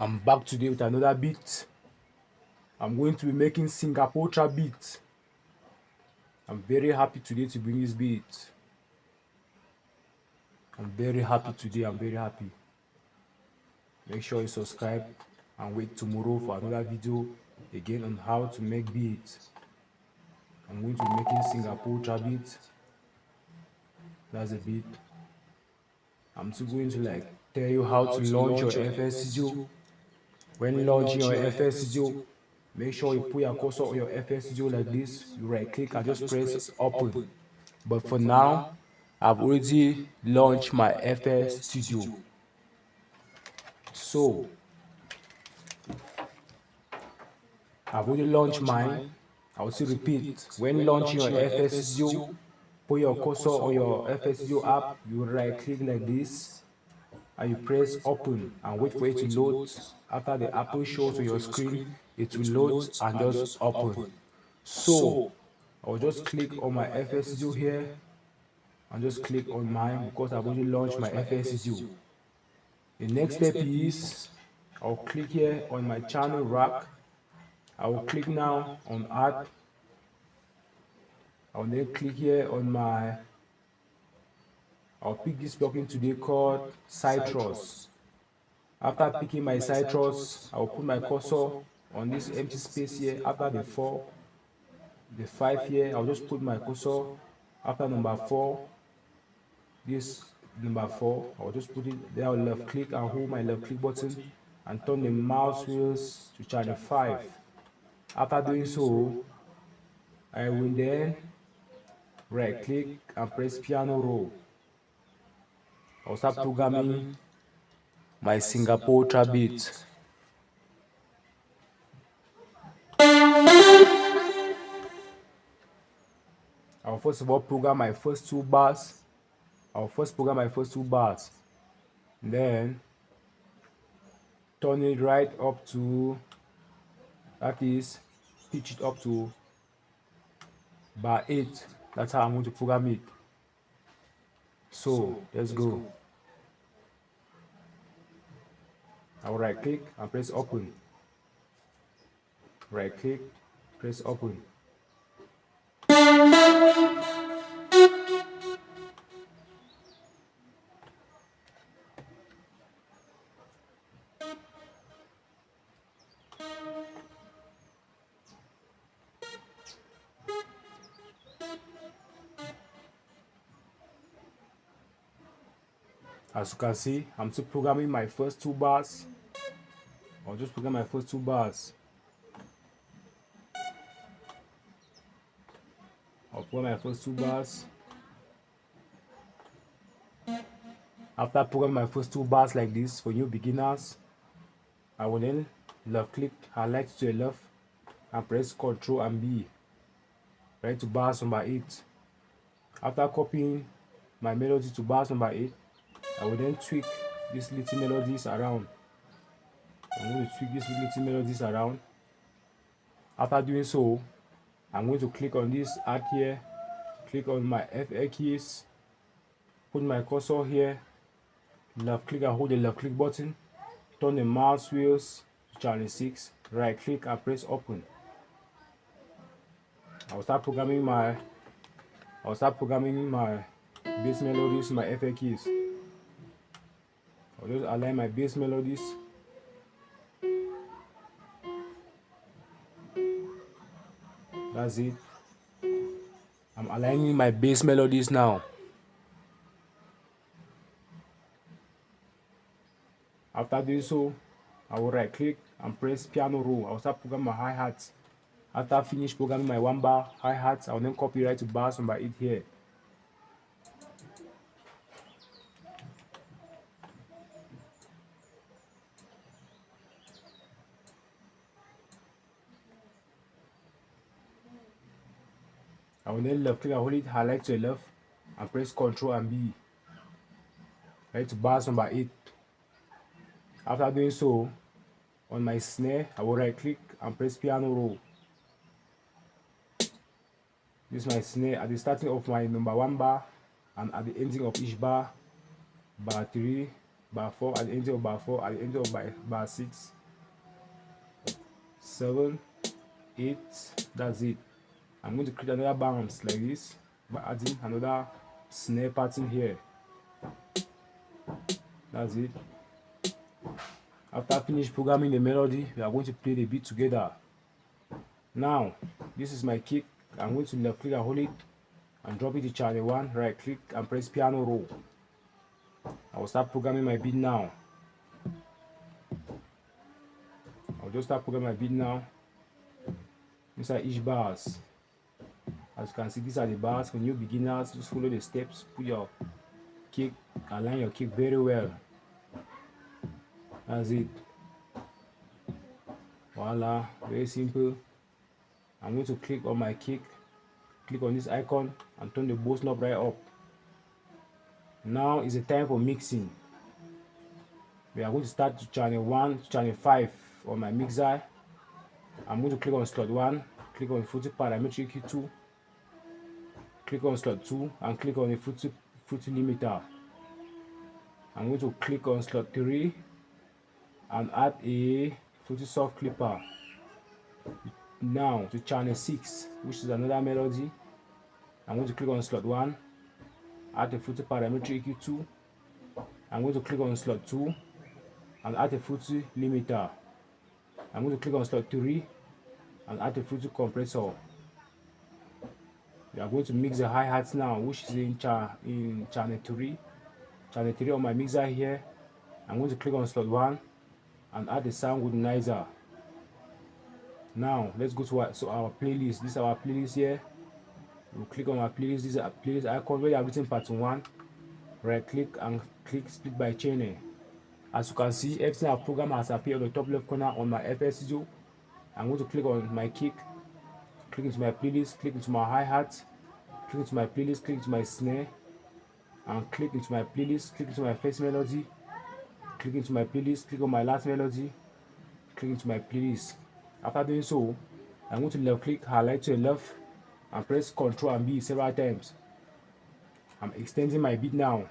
I'm back today with another beat. I'm going to be making Singapore trap beat. I'm very happy today to bring this beat. I'm very happy today. I'm very happy. Make sure you subscribe and wait tomorrow for another video again on how to make beats. I'm going to be making Singapore trap beat. That's a beat. I'm still going to tell you how to launch your FL Studio. When launching your FL Studio, make sure you put your cursor on your FL Studio like this. You right click and just press open. But for now, I've already launched my FL Studio. So I've already launched mine. I will still repeat. When launching your FL Studio, put your cursor on your FL Studio app. You right click like this and you press open and wait for it to load. After the apple shows on your screen, it will load and just open. So I'll just click on my FL Studio here and just click on mine because I've already launched my FL Studio. The next step is I'll click here on my channel rack. I will click now on add. I'll then click here on I'll pick this plugin today called Citrus. After picking my Citrus, I'll put my cursor on this empty space here. After the 4, the 5 here, I'll just put my cursor. After number 4, this number 4, I'll just put it there. I'll left click and hold my left click button and turn the mouse wheels to channel 5. After doing so, I will then right click and press piano roll. I'll start programming my Singapore trap beat. I'll first of all program my first 2 bars. Then turn it right up to, that is, pitch it up to bar 8. That's how I'm going to program it. So let's go. I'll right click and press open. Right click, press open. As you can see, I'm still programming my first 2 bars. I'll just program my first 2 bars. I'll program my first 2 bars. After programming my first 2 bars like this for new beginners, I will then left click, highlight to the left, and press Ctrl and B. Right to bars number 8. After copying my melody to bars number 8, I will then tweak these little melodies around. I'm going to tweak these little melodies around. After doing so, I'm going to click on this add here, click on my FL keys, put my cursor here, left click and hold the left click button, turn the mouse wheels to channel 6, right click and press open. I'll start programming my bass melodies to my FL keys. I'll just align my bass melodies. That's it. I'm aligning my bass melodies now. After doing so, I will right click and press piano roll. I'll start programming my hi-hats. After I finish programming my 1 bar hi-hats, I'll then copy right to bars number 8 here. I will then left click and hold it, highlight to the left, and press Ctrl and B. Right to bars number 8. After doing so, on my snare, I will right click and press piano roll. This is my snare at the starting of my number 1 bar and at the ending of each bar, bar 3, bar 4, at the end of bar 4, at the end of bar 6, 7, 8. That's it. I'm going to create another bounce like this by adding another snare pattern here. That's it. After I finish programming the melody, we are going to play the beat together. Now, this is my kick. I'm going to left click and hold it and drop it to channel 1, right click and press piano roll. I will start programming my beat now. I'll just start programming my beat now. Inside each bars. As you can see, these are the bars for new beginners. Just follow the steps, put your kick, align your kick very well. That's it. Voila, very simple. I'm going to click on my kick, click on this icon and turn the boss knob right up. Now is the time for mixing. We are going to start to channel 1 to channel 5 on my mixer. I'm going to click on slot 1, click on Fruity Parametric EQ2, click on slot 2 and click on the Fruity limiter. I'm going to click on slot 3 and add a Fruity soft clipper. Now to channel 6, which is another melody, I'm going to click on slot 1, add the Fruity Parametric EQ2. I'm going to click on slot 2 and add the Fruity limiter. I'm going to click on slot 3 and add the Fruity compressor. We are going to mix the hi-hats now, which is in channel 3. Channel 3 on my mixer here. I'm going to click on slot 1 and add the sound woodenizer. Now let's go to our playlist. This is our playlist here. We'll click on our playlist. This is a playlist icon where you have written pattern 1. Right click and click split by channel. As you can see, everything I've programmed has appeared on the top left corner on my FL Studio. I'm going to click on my kick, click into my playlist, click into my hi-hat, click into my playlist, click into my snare, and click into my playlist, click into my first melody, click into my playlist, click on my last melody, click into my playlist. After doing so, I'm going to left click, highlight to the left, and press Ctrl and B several times. I'm extending my beat now.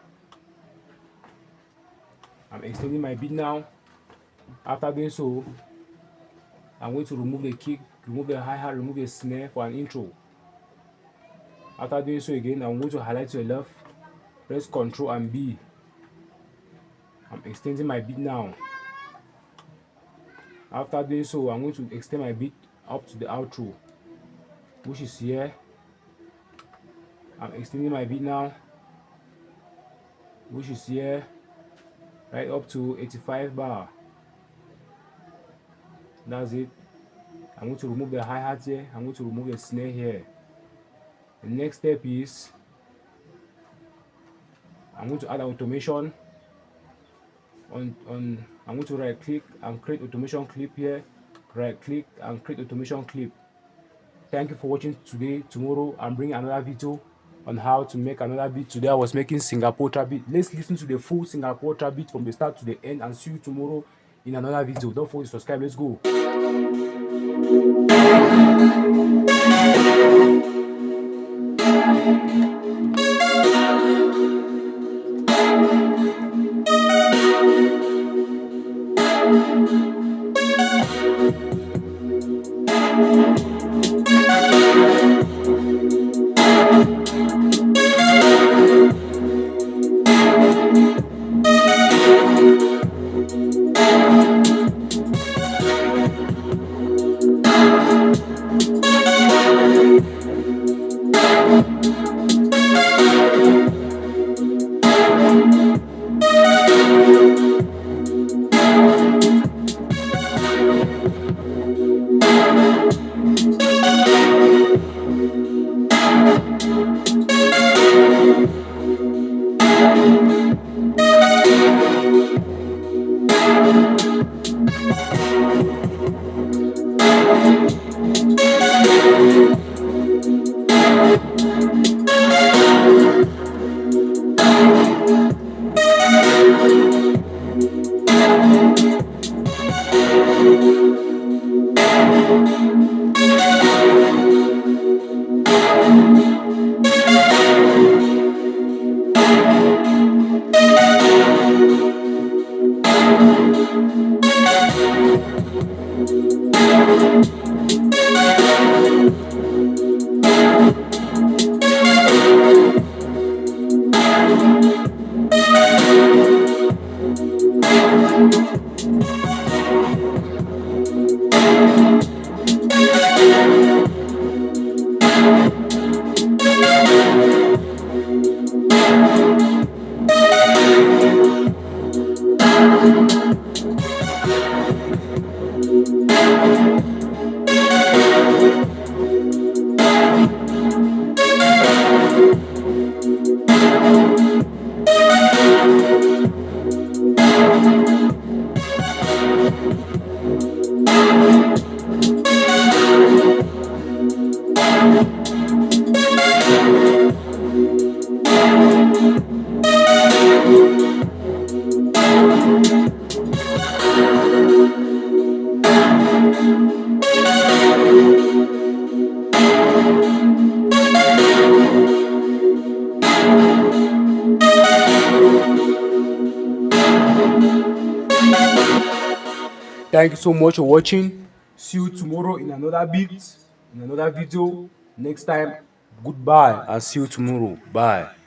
After doing so, I'm going to remove the kick, remove the hi-hat, remove the snare for an intro. After doing so again, I'm going to highlight to the left, press Ctrl and B. I'm extending my beat now. After doing so, I'm going to extend my beat up to the outro, which is here. I'm extending my beat now, which is here, right up to 85 bar. That's it. I'm going to remove the hi-hat here. I'm going to remove the snare here. The next step is I'm going to add automation. I'm going to right click and create automation clip here. Right click and create automation clip. Thank you for watching today. Tomorrow I'm bringing another video on how to make another beat. Today I was making Singapore trap beat. Let's listen to the full Singapore trap beat from the start to the end and see you tomorrow in another video. Don't forget to subscribe. Let's go. Thank you so much for watching. See you tomorrow in another bit, in another video. Next time, goodbye and see you tomorrow. Bye.